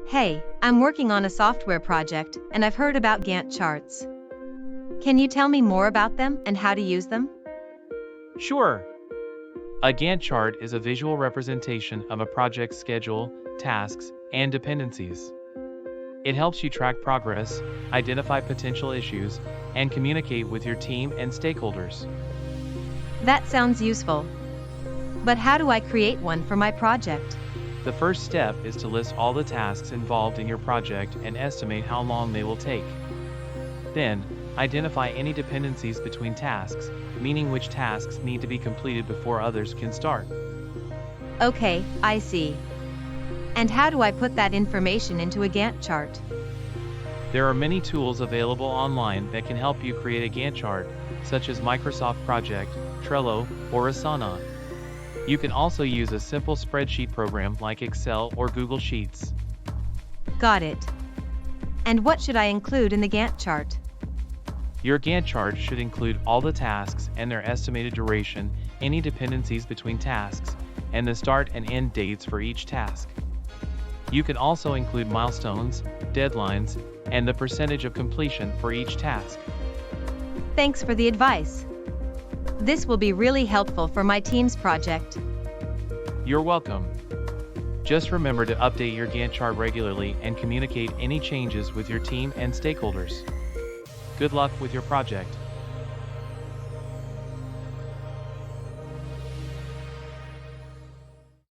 Hey, I'm working on a software project and I've heard about Gantt charts. Can you tell me more about them and how to use them? Sure. A Gantt chart is a visual representation of a project's schedule, tasks, and dependencies. It helps you track progress, identify potential issues, and communicate with your team and stakeholders. That sounds useful. But how do I create one for my project? The first step is to list all the tasks involved in your project and estimate how long they will take. Then, identify any dependencies between tasks, meaning which tasks need to be completed before others can start. Okay, I see. And how do I put that information into a Gantt chart? There are many tools available online that can help you create a Gantt chart, such as Microsoft Project, Trello, or Asana. You can also use a simple spreadsheet program like Excel or Google Sheets. Got it. And what should I include in the Gantt chart? Your Gantt chart should include all the tasks and their estimated duration, any dependencies between tasks, and the start and end dates for each task. You can also include milestones, deadlines, and the percentage of completion for each task. Thanks for the advice. This will be really helpful for my team's project. You're welcome. Just remember to update your Gantt chart regularly and communicate any changes with your team and stakeholders. Good luck with your project.